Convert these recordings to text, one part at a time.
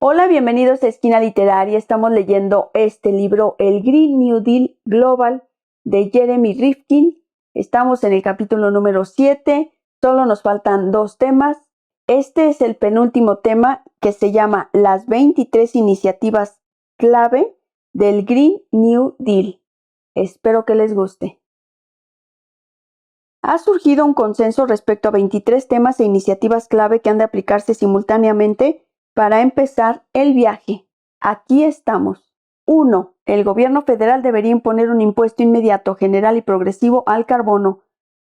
Hola, bienvenidos a Esquina Literaria. Estamos leyendo este libro, El Green New Deal Global, de Jeremy Rifkin. Estamos en el capítulo número 7. Solo nos faltan 2 temas. Este es el penúltimo tema, que se llama Las 23 iniciativas clave del Green New Deal. Espero que les guste. Ha surgido un consenso respecto a 23 temas e iniciativas clave que han de aplicarse simultáneamente para empezar el viaje. Aquí estamos. 1. El gobierno federal debería imponer un impuesto inmediato, general y progresivo al carbono,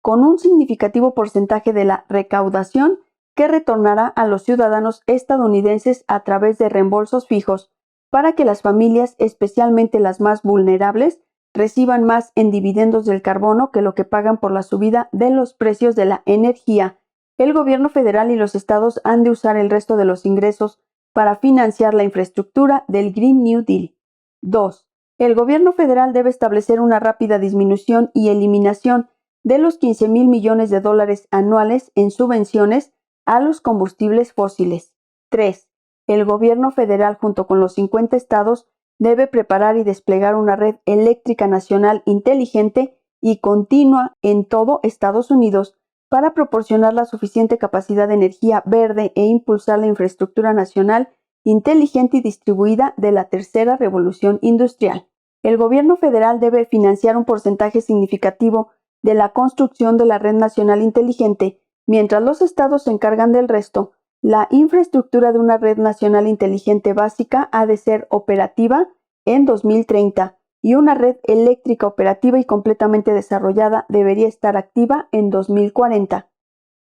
con un significativo porcentaje de la recaudación que retornará a los ciudadanos estadounidenses a través de reembolsos fijos, para que las familias, especialmente las más vulnerables, reciban más en dividendos del carbono que lo que pagan por la subida de los precios de la energía. El gobierno federal y los estados han de usar el resto de los ingresos para financiar la infraestructura del Green New Deal. 2. El gobierno federal debe establecer una rápida disminución y eliminación de los 15,000 millones de dólares anuales en subvenciones a los combustibles fósiles. 3. El gobierno federal, junto con los 50 estados, debe preparar y desplegar una red eléctrica nacional inteligente y continua en todo Estados Unidos para proporcionar la suficiente capacidad de energía verde e impulsar la infraestructura nacional inteligente y distribuida de la tercera revolución industrial. El gobierno federal debe financiar un porcentaje significativo de la construcción de la red nacional inteligente, mientras los estados se encargan del resto. La infraestructura de una red nacional inteligente básica ha de ser operativa en 2030 y una red eléctrica operativa y completamente desarrollada debería estar activa en 2040.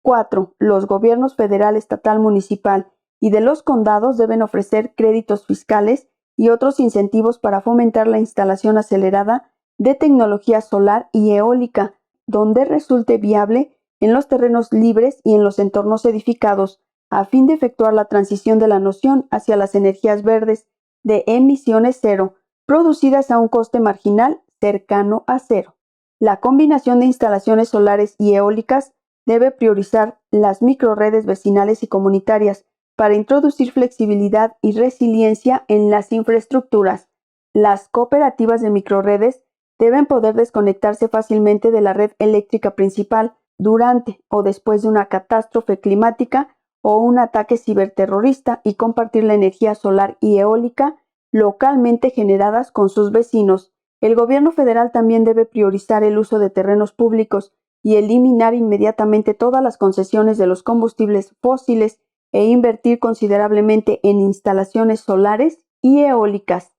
4. Los gobiernos federal, estatal, municipal y de los condados deben ofrecer créditos fiscales y otros incentivos para fomentar la instalación acelerada de tecnología solar y eólica, donde resulte viable en los terrenos libres y en los entornos edificados, a fin de efectuar la transición de la nación hacia las energías verdes de emisiones cero, producidas a un coste marginal cercano a cero. La combinación de instalaciones solares y eólicas debe priorizar las microrredes vecinales y comunitarias para introducir flexibilidad y resiliencia en las infraestructuras. Las cooperativas de microrredes deben poder desconectarse fácilmente de la red eléctrica principal durante o después de una catástrofe climática o un ataque ciberterrorista y compartir la energía solar y eólica localmente generadas con sus vecinos. El gobierno federal también debe priorizar el uso de terrenos públicos y eliminar inmediatamente todas las concesiones de los combustibles fósiles e invertir considerablemente en instalaciones solares y eólicas.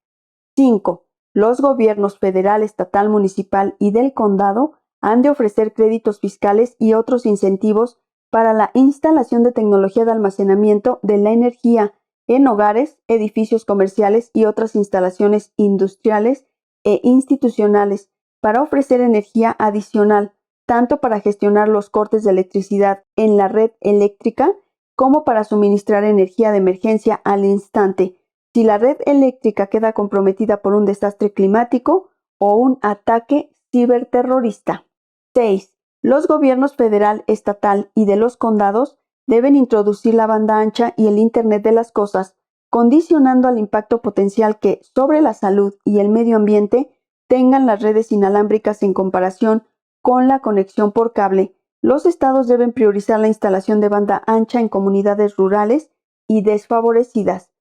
5. Los gobiernos federal, estatal, municipal y del condado han de ofrecer créditos fiscales y otros incentivos para la instalación de tecnología de almacenamiento de la energía en hogares, edificios comerciales y otras instalaciones industriales e institucionales, para ofrecer energía adicional, tanto para gestionar los cortes de electricidad en la red eléctrica como para suministrar energía de emergencia al instante, si la red eléctrica queda comprometida por un desastre climático o un ataque ciberterrorista. 6. Los gobiernos federal, estatal y de los condados deben introducir la banda ancha y el Internet de las cosas, condicionando al impacto potencial que sobre la salud y el medio ambiente tengan las redes inalámbricas en comparación con la conexión por cable. Los estados deben priorizar la instalación de banda ancha en comunidades rurales y desfavorecidas.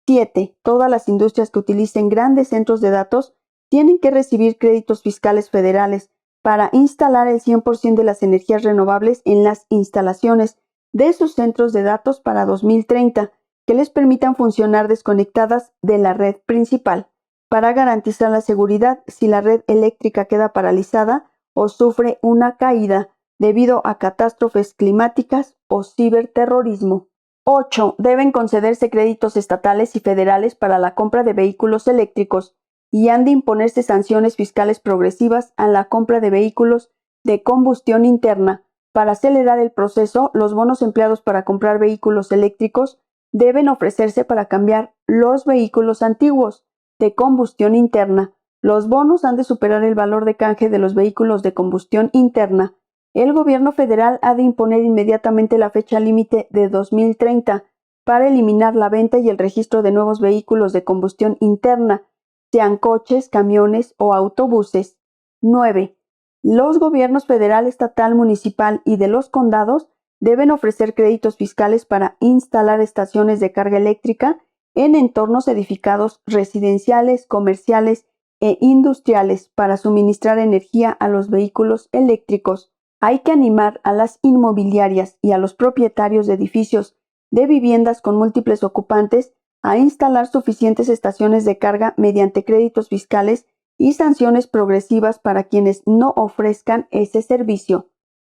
7. Todas las industrias que utilicen grandes centros de datos tienen que recibir créditos fiscales federales para instalar el 100% de las energías renovables en las instalaciones de sus centros de datos para 2030, que les permitan funcionar desconectadas de la red principal, para garantizar la seguridad si la red eléctrica queda paralizada o sufre una caída debido a catástrofes climáticas o ciberterrorismo. 8. Deben concederse créditos estatales y federales para la compra de vehículos eléctricos y han de imponerse sanciones fiscales progresivas a la compra de vehículos de combustión interna. Para acelerar el proceso, los bonos empleados para comprar vehículos eléctricos deben ofrecerse para cambiar los vehículos antiguos de combustión interna. Los bonos han de superar el valor de canje de los vehículos de combustión interna. El gobierno federal ha de imponer inmediatamente la fecha límite de 2030 para eliminar la venta y el registro de nuevos vehículos de combustión interna, sean coches, camiones o autobuses. 9. Los gobiernos federal, estatal, municipal y de los condados deben ofrecer créditos fiscales para instalar estaciones de carga eléctrica en entornos edificados residenciales, comerciales e industriales para suministrar energía a los vehículos eléctricos. Hay que animar a las inmobiliarias y a los propietarios de edificios de viviendas con múltiples ocupantes a instalar suficientes estaciones de carga mediante créditos fiscales y sanciones progresivas para quienes no ofrezcan ese servicio.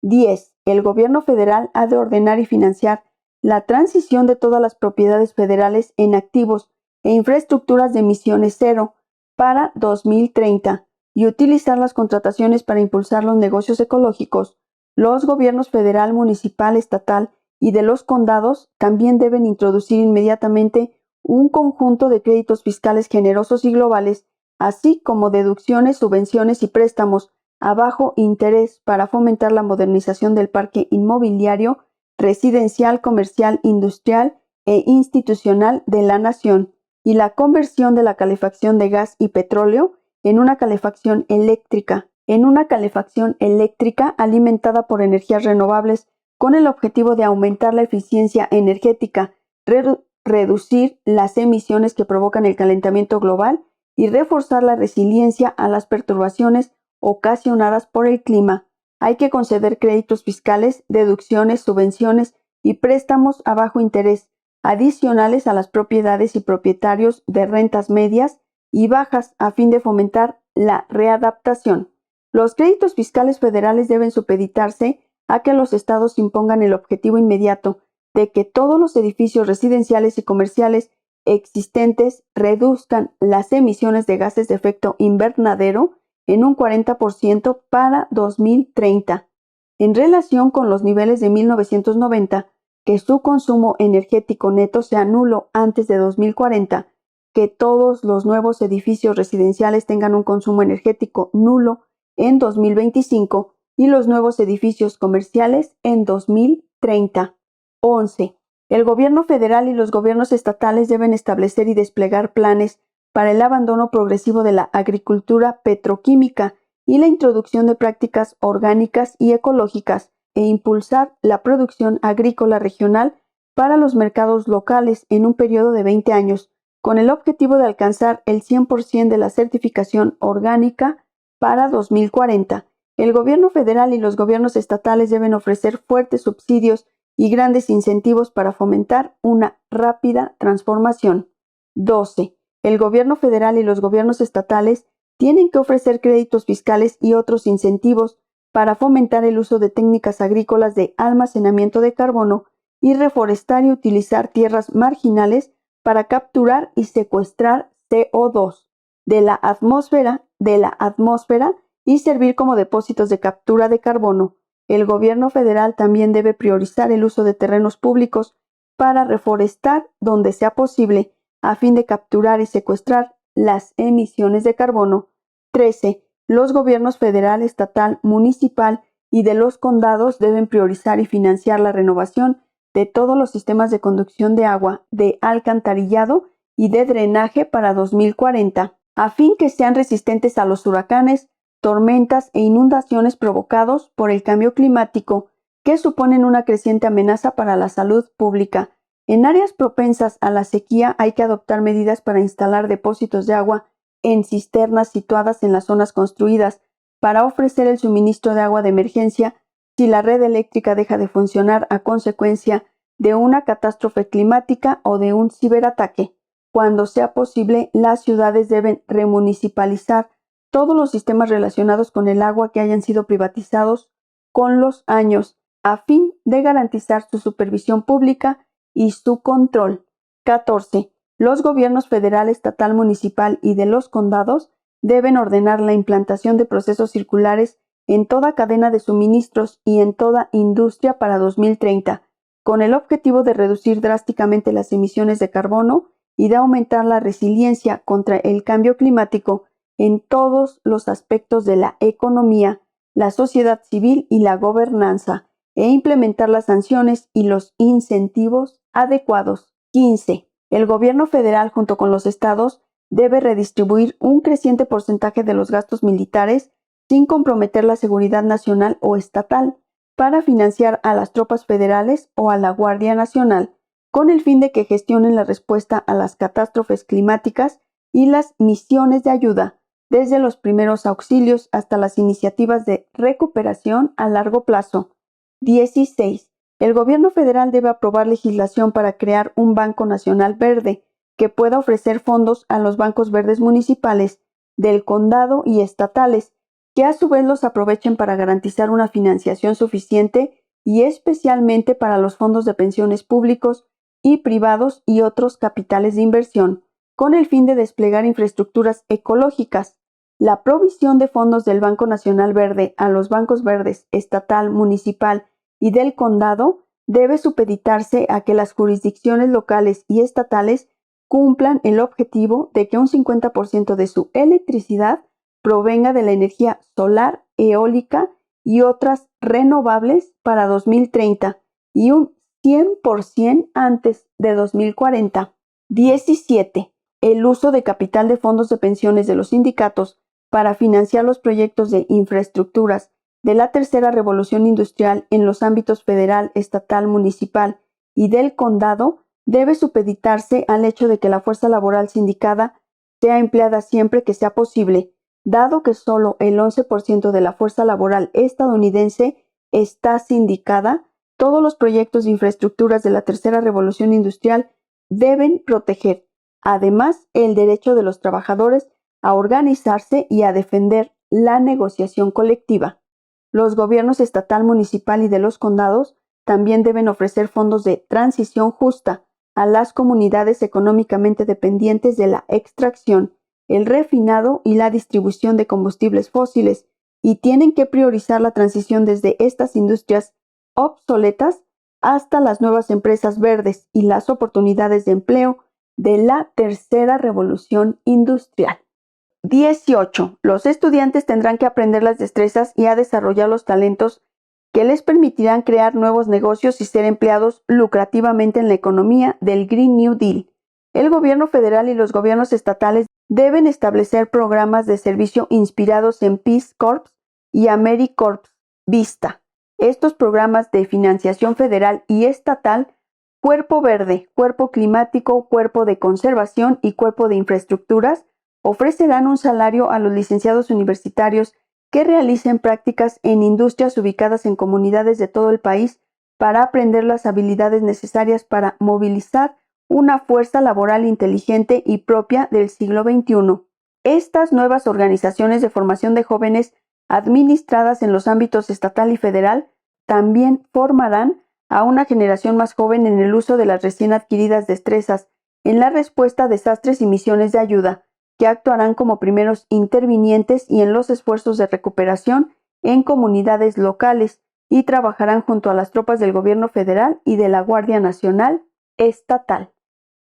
10. El gobierno federal ha de ordenar y financiar la transición de todas las propiedades federales en activos e infraestructuras de emisiones cero para 2030 y utilizar las contrataciones para impulsar los negocios ecológicos. Los gobiernos federal, municipal, estatal y de los condados también deben introducir inmediatamente un conjunto de créditos fiscales generosos y globales, así como deducciones, subvenciones y préstamos a bajo interés para fomentar la modernización del parque inmobiliario, residencial, comercial, industrial e institucional de la nación y la conversión de la calefacción de gas y petróleo en una calefacción eléctrica alimentada por energías renovables con el objetivo de aumentar la eficiencia energética, reducir las emisiones que provocan el calentamiento global y reforzar la resiliencia a las perturbaciones ocasionadas por el clima. Hay que conceder créditos fiscales, deducciones, subvenciones y préstamos a bajo interés, adicionales a las propiedades y propietarios de rentas medias y bajas a fin de fomentar la readaptación. Los créditos fiscales federales deben supeditarse a que los estados impongan el objetivo inmediato de que todos los edificios residenciales y comerciales existentes reduzcan las emisiones de gases de efecto invernadero en un 40% para 2030. En relación con los niveles de 1990, que su consumo energético neto sea nulo antes de 2040, que todos los nuevos edificios residenciales tengan un consumo energético nulo en 2025 y los nuevos edificios comerciales en 2030. 11. El gobierno federal y los gobiernos estatales deben establecer y desplegar planes para el abandono progresivo de la agricultura petroquímica y la introducción de prácticas orgánicas y ecológicas e impulsar la producción agrícola regional para los mercados locales en un periodo de 20 años, con el objetivo de alcanzar el 100% de la certificación orgánica para 2040. El gobierno federal y los gobiernos estatales deben ofrecer fuertes subsidios y grandes incentivos para fomentar una rápida transformación. 12. El gobierno federal y los gobiernos estatales tienen que ofrecer créditos fiscales y otros incentivos para fomentar el uso de técnicas agrícolas de almacenamiento de carbono y reforestar y utilizar tierras marginales para capturar y secuestrar CO2 de la atmósfera y servir como depósitos de captura de carbono. El gobierno federal también debe priorizar el uso de terrenos públicos para reforestar donde sea posible a fin de capturar y secuestrar las emisiones de carbono. 13. Los gobiernos federal, estatal, municipal y de los condados deben priorizar y financiar la renovación de todos los sistemas de conducción de agua, de alcantarillado y de drenaje para 2040, a fin que sean resistentes a los huracanes, tormentas e inundaciones provocados por el cambio climático, que suponen una creciente amenaza para la salud pública. En áreas propensas a la sequía hay que adoptar medidas para instalar depósitos de agua en cisternas situadas en las zonas construidas para ofrecer el suministro de agua de emergencia si la red eléctrica deja de funcionar a consecuencia de una catástrofe climática o de un ciberataque. Cuando sea posible, las ciudades deben remunicipalizar todos los sistemas relacionados con el agua que hayan sido privatizados con los años, a fin de garantizar su supervisión pública y su control. 14. Los gobiernos federal, estatal, municipal y de los condados deben ordenar la implantación de procesos circulares en toda cadena de suministros y en toda industria para 2030, con el objetivo de reducir drásticamente las emisiones de carbono y de aumentar la resiliencia contra el cambio climático en todos los aspectos de la economía, la sociedad civil y la gobernanza, e implementar las sanciones y los incentivos adecuados. 15. El gobierno federal, junto con los estados, debe redistribuir un creciente porcentaje de los gastos militares sin comprometer la seguridad nacional o estatal, para financiar a las tropas federales o a la Guardia Nacional, con el fin de que gestionen la respuesta a las catástrofes climáticas y las misiones de ayuda, desde los primeros auxilios hasta las iniciativas de recuperación a largo plazo. 16. El gobierno federal debe aprobar legislación para crear un Banco Nacional Verde que pueda ofrecer fondos a los bancos verdes municipales, del condado y estatales, que a su vez los aprovechen para garantizar una financiación suficiente y especialmente para los fondos de pensiones públicos y privados y otros capitales de inversión, con el fin de desplegar infraestructuras ecológicas. La provisión de fondos del Banco Nacional Verde a los bancos verdes estatal, municipal y del condado debe supeditarse a que las jurisdicciones locales y estatales cumplan el objetivo de que un 50% de su electricidad provenga de la energía solar, eólica y otras renovables para 2030 y un 100% antes de 2040. 17. El uso de capital de fondos de pensiones de los sindicatos para financiar los proyectos de infraestructuras de la tercera revolución industrial en los ámbitos federal, estatal, municipal y del condado debe supeditarse al hecho de que la fuerza laboral sindicada sea empleada siempre que sea posible, dado que solo el 11% de la fuerza laboral estadounidense está sindicada. Todos los proyectos de infraestructuras de la tercera revolución industrial deben proteger, además, el derecho de los trabajadores a organizarse y a defender la negociación colectiva. Los gobiernos estatal, municipal y de los condados también deben ofrecer fondos de transición justa a las comunidades económicamente dependientes de la extracción, el refinado y la distribución de combustibles fósiles, y tienen que priorizar la transición desde estas industrias obsoletas hasta las nuevas empresas verdes y las oportunidades de empleo de la tercera revolución industrial. 18. Los estudiantes tendrán que aprender las destrezas y a desarrollar los talentos que les permitirán crear nuevos negocios y ser empleados lucrativamente en la economía del Green New Deal. El gobierno federal y los gobiernos estatales deben establecer programas de servicio inspirados en Peace Corps y AmeriCorps Vista. Estos programas de financiación federal y estatal, Cuerpo Verde, Cuerpo Climático, Cuerpo de Conservación y Cuerpo de Infraestructuras, ofrecerán un salario a los licenciados universitarios que realicen prácticas en industrias ubicadas en comunidades de todo el país para aprender las habilidades necesarias para movilizar una fuerza laboral inteligente y propia del siglo XXI. Estas nuevas organizaciones de formación de jóvenes administradas en los ámbitos estatal y federal también formarán a una generación más joven en el uso de las recién adquiridas destrezas en la respuesta a desastres y misiones de ayuda, que actuarán como primeros intervinientes y en los esfuerzos de recuperación en comunidades locales y trabajarán junto a las tropas del gobierno federal y de la Guardia Nacional Estatal.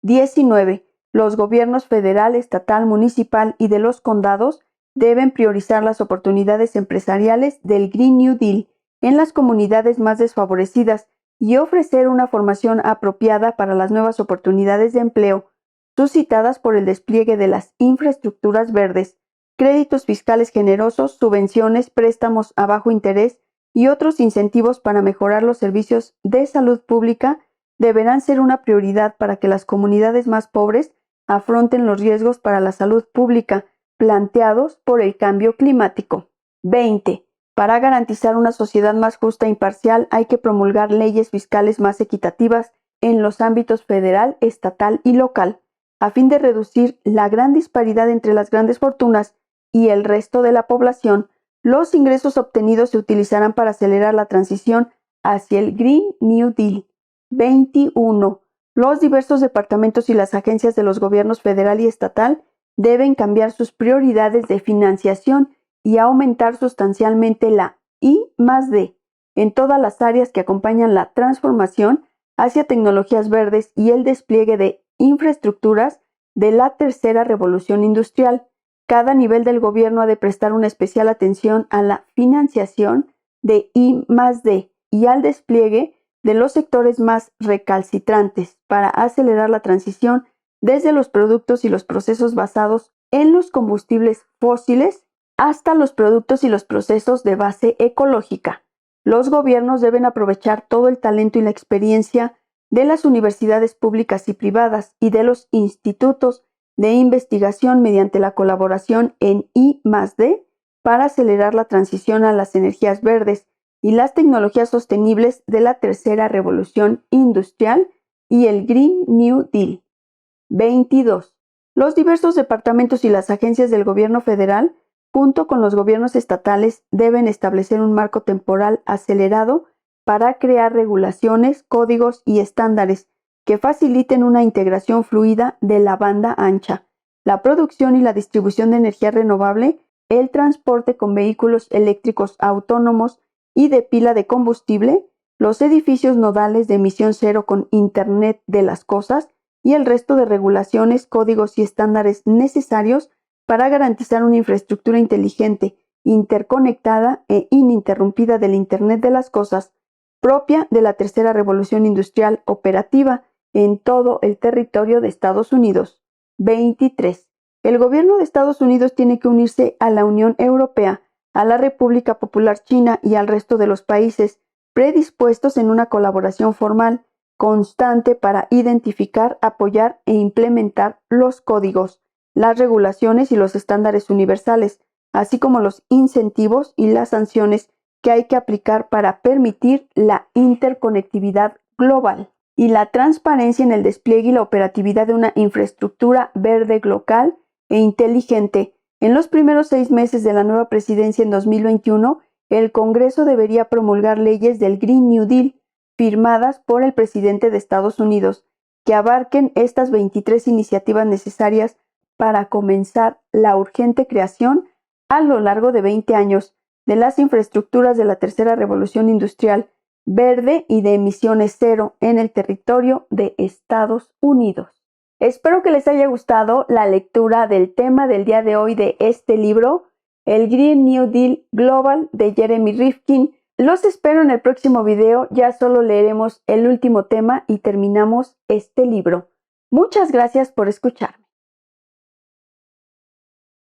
19. Los gobiernos federal, estatal, municipal y de los condados deben priorizar las oportunidades empresariales del Green New Deal en las comunidades más desfavorecidas y ofrecer una formación apropiada para las nuevas oportunidades de empleo suscitadas por el despliegue de las infraestructuras verdes, créditos fiscales generosos, subvenciones, préstamos a bajo interés y otros incentivos para mejorar los servicios de salud pública deberán ser una prioridad para que las comunidades más pobres afronten los riesgos para la salud pública planteados por el cambio climático. 20. Para garantizar una sociedad más justa e imparcial hay que promulgar leyes fiscales más equitativas en los ámbitos federal, estatal y local, a fin de reducir la gran disparidad entre las grandes fortunas y el resto de la población. Los ingresos obtenidos se utilizarán para acelerar la transición hacia el Green New Deal. 21. Los diversos departamentos y las agencias de los gobiernos federal y estatal deben cambiar sus prioridades de financiación y aumentar sustancialmente la I+D en todas las áreas que acompañan la transformación hacia tecnologías verdes y el despliegue de infraestructuras de la tercera revolución industrial. Cada nivel del gobierno ha de prestar una especial atención a la financiación de I+D y al despliegue de los sectores más recalcitrantes para acelerar la transición desde los productos y los procesos basados en los combustibles fósiles hasta los productos y los procesos de base ecológica. Los gobiernos deben aprovechar todo el talento y la experiencia de las universidades públicas y privadas y de los institutos de investigación mediante la colaboración en I+D para acelerar la transición a las energías verdes y las tecnologías sostenibles de la tercera revolución industrial y el Green New Deal. 22. Los diversos departamentos y las agencias del gobierno federal, junto con los gobiernos estatales, deben establecer un marco temporal acelerado para crear regulaciones, códigos y estándares que faciliten una integración fluida de la banda ancha, la producción y la distribución de energía renovable, el transporte con vehículos eléctricos autónomos y de pila de combustible, los edificios nodales de emisión cero con Internet de las cosas y el resto de regulaciones, códigos y estándares necesarios para garantizar una infraestructura inteligente, interconectada e ininterrumpida del Internet de las cosas, propia de la tercera revolución industrial operativa en todo el territorio de Estados Unidos. 23. El gobierno de Estados Unidos tiene que unirse a la Unión Europea, a la República Popular China y al resto de los países predispuestos en una colaboración formal, constante para identificar, apoyar e implementar los códigos, las regulaciones y los estándares universales, así como los incentivos y las sanciones que hay que aplicar para permitir la interconectividad global y la transparencia en el despliegue y la operatividad de una infraestructura verde local e inteligente. En los primeros 6 meses de la nueva presidencia en 2021, el Congreso debería promulgar leyes del Green New Deal firmadas por el presidente de Estados Unidos, que abarquen estas 23 iniciativas necesarias para comenzar la urgente creación a lo largo de 20 años de las infraestructuras de la tercera revolución industrial verde y de emisiones cero en el territorio de Estados Unidos. Espero que les haya gustado la lectura del tema del día de hoy de este libro, El Green New Deal Global de Jeremy Rifkin. Los espero en el próximo video, ya solo leeremos el último tema y terminamos este libro. Muchas gracias por escuchar.